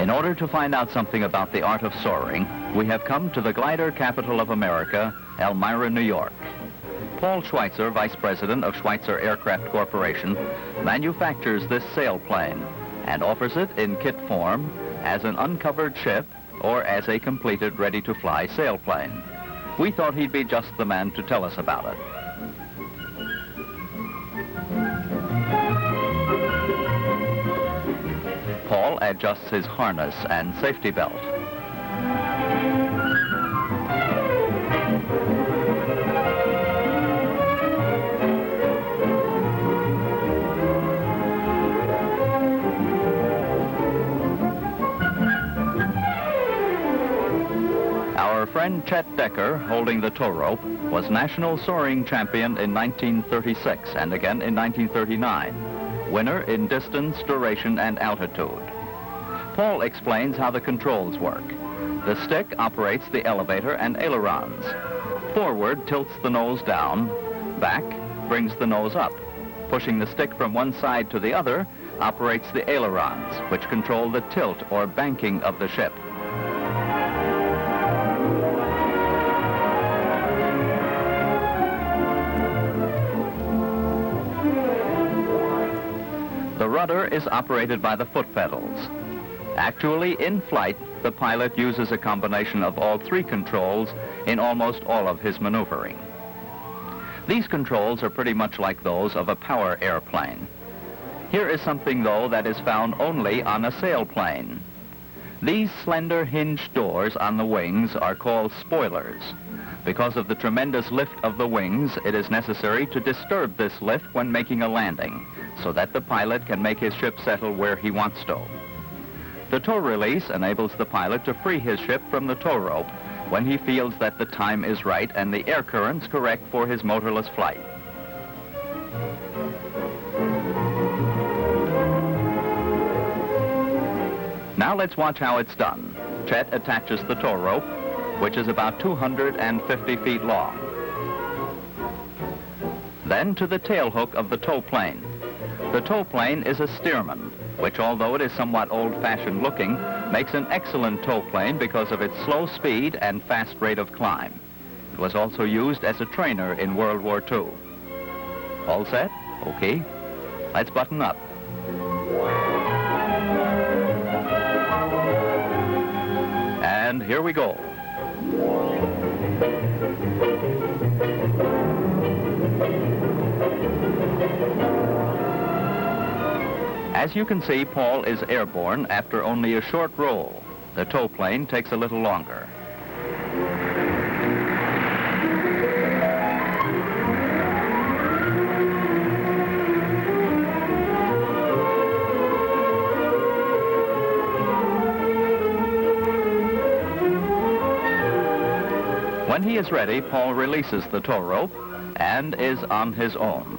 In order to find out something about the art of soaring, we have come to the glider capital of America, Elmira, New York. Paul Schweizer, Vice President of Schweizer Aircraft Corporation, manufactures this sailplane and offers it in kit form as an uncovered ship or as a completed, ready-to-fly sailplane. We thought he'd be just the man to tell us about it. Paul adjusts his harness and safety belt. Our friend Chet Decker, holding the tow rope, was national soaring champion in 1936 and again in 1939, winner in distance, duration, and altitude. Paul explains how the controls work. The stick operates the elevator and ailerons. Forward tilts the nose down, back brings the nose up. Pushing the stick from one side to the other operates the ailerons, which control the tilt or banking of the ship. The rudder is operated by the foot pedals. Actually, in flight, the pilot uses a combination of all three controls in almost all of his maneuvering. These controls are pretty much like those of a power airplane. Here is something, though, that is found only on a sailplane. These slender hinged doors on the wings are called spoilers. Because of the tremendous lift of the wings, it is necessary to disturb this lift when making a landing, so that the pilot can make his ship settle where he wants to. The tow release enables the pilot to free his ship from the tow rope when he feels that the time is right and the air currents correct for his motorless flight. Now let's watch how it's done. Chet attaches the tow rope, which is about 250 feet long. Then to the tail hook of the tow plane. The tow plane is a Stearman, which, although it is somewhat old-fashioned looking, makes an excellent tow plane because of its slow speed and fast rate of climb. It was also used as a trainer in World War II. All set? Okay. Let's button up. And here we go. As you can see, Paul is airborne after only a short roll. The tow plane takes a little longer. When he is ready, Paul releases the tow rope and is on his own.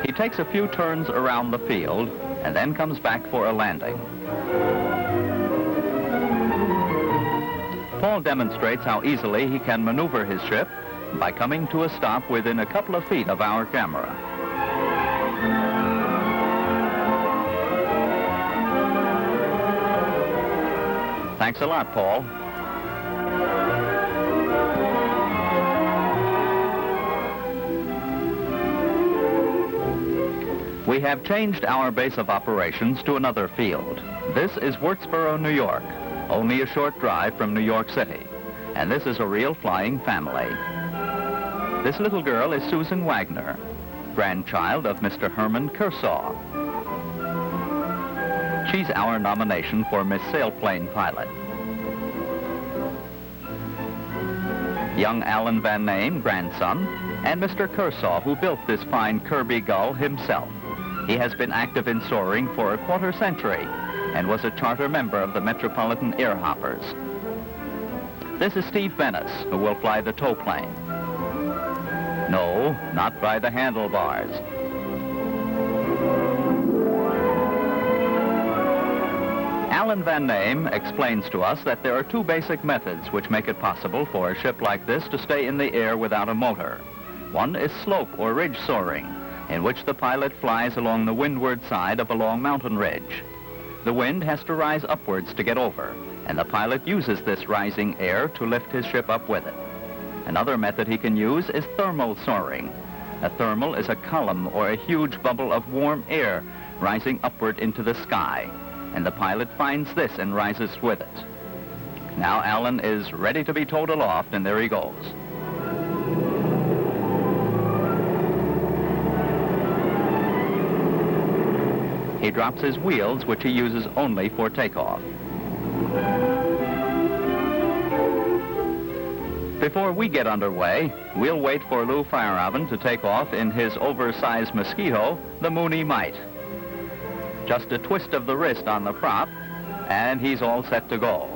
He takes a few turns around the field and then comes back for a landing. Paul demonstrates how easily he can maneuver his ship by coming to a stop within a couple of feet of our camera. Thanks a lot, Paul. We have changed our base of operations to another field. This is Wurtsboro, New York, only a short drive from New York City. And this is a real flying family. This little girl is Susan Wagner, grandchild of Mr. Herman Kershaw. She's our nomination for Miss Sailplane Pilot. Young Alan Van Name, grandson, and Mr. Kershaw, who built this fine Kirby gull himself. He has been active in soaring for a quarter century and was a charter member of the Metropolitan Air Hoppers. This is Steve Venice, who will fly the tow plane. No, not by the handlebars. Alan Van Name explains to us that there are two basic methods which make it possible for a ship like this to stay in the air without a motor. One is slope or ridge soaring, in which the pilot flies along the windward side of a long mountain ridge. The wind has to rise upwards to get over, and the pilot uses this rising air to lift his ship up with it. Another method he can use is thermal soaring. A thermal is a column or a huge bubble of warm air rising upward into the sky, and the pilot finds this and rises with it. Now Alan is ready to be towed aloft, and there he goes. He drops his wheels, which he uses only for takeoff. Before we get underway, we'll wait for Lou Feierabend to take off in his oversized Mosquito, the Mooney Mite. Just a twist of the wrist on the prop, and he's all set to go.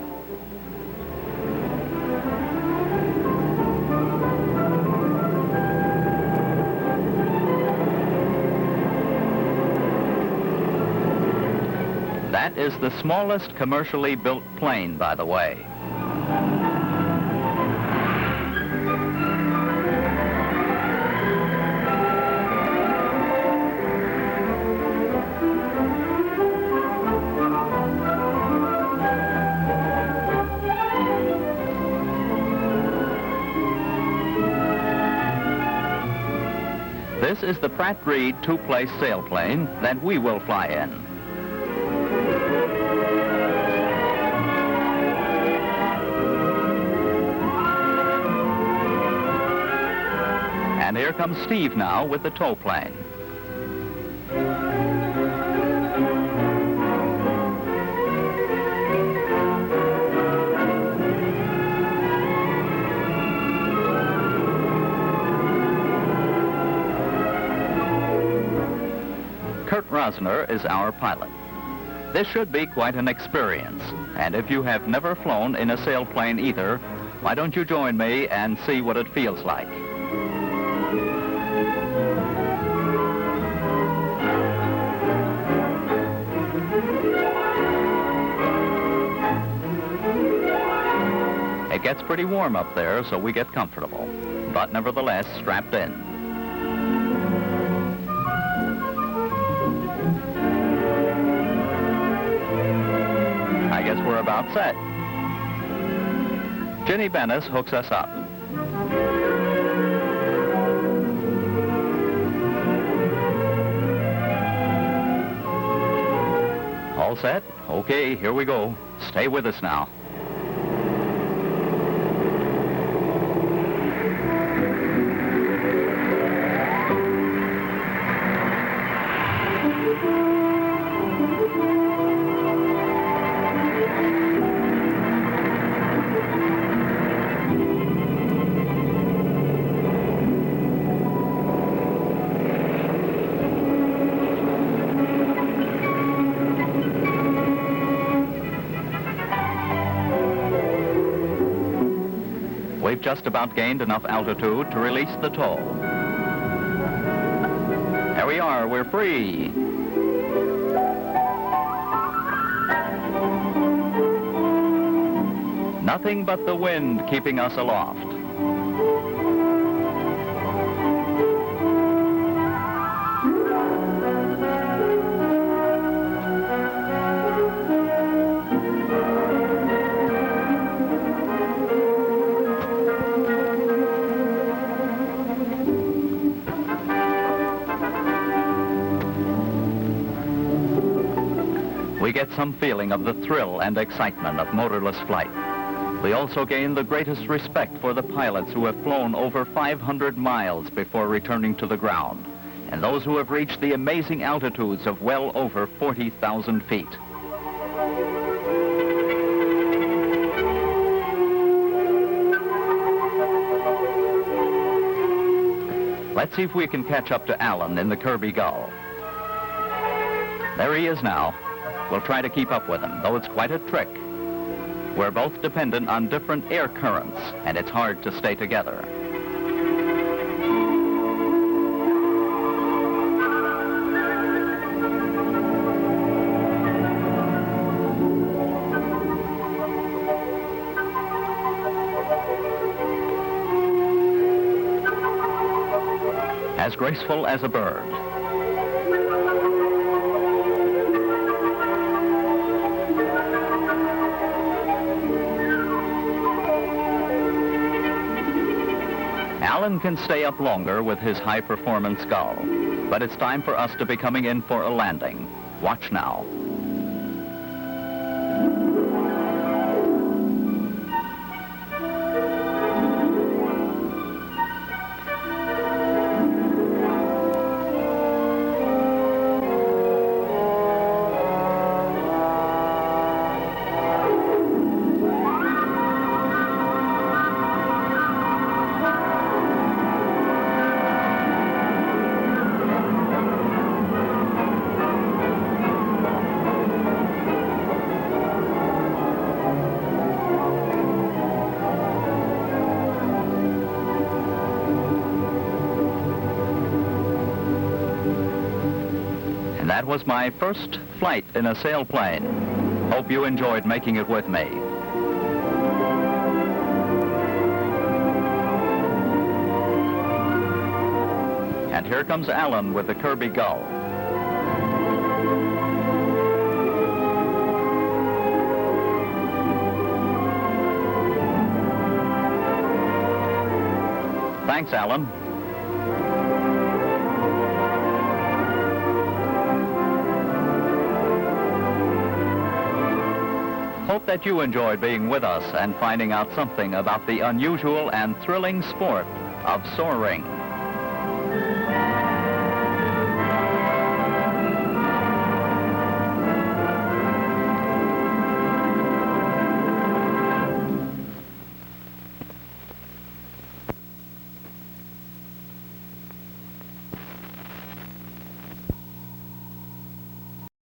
That is the smallest commercially built plane, by the way. This is the Pratt-Read two-place sailplane that we will fly in. And here comes Steve now with the tow plane. Kurt Rosner is our pilot. This should be quite an experience, and if you have never flown in a sailplane either, why don't you join me and see what it feels like? It gets pretty warm up there, so we get comfortable, but nevertheless strapped in. I guess we're about set. Ginny Bennis hooks us up. All set? Okay, here we go. Stay with us now. We've just about gained enough altitude to release the tow. There we are, we're free. Nothing but the wind keeping us aloft. We get some feeling of the thrill and excitement of motorless flight. We also gain the greatest respect for the pilots who have flown over 500 miles before returning to the ground, and those who have reached the amazing altitudes of well over 40,000 feet. Let's see if we can catch up to Alan in the Kirby Gull. There he is now. We'll try to keep up with him, though it's quite a trick. We're both dependent on different air currents, and it's hard to stay together. as graceful as a bird. Alan can stay up longer with his high-performance gull, but it's time for us to be coming in for a landing. Watch now. That was my first flight in a sailplane. Hope you enjoyed making it with me. And here comes Alan with the Kirby Gull. Thanks, Alan. Hope that you enjoyed being with us and finding out something about the unusual and thrilling sport of soaring.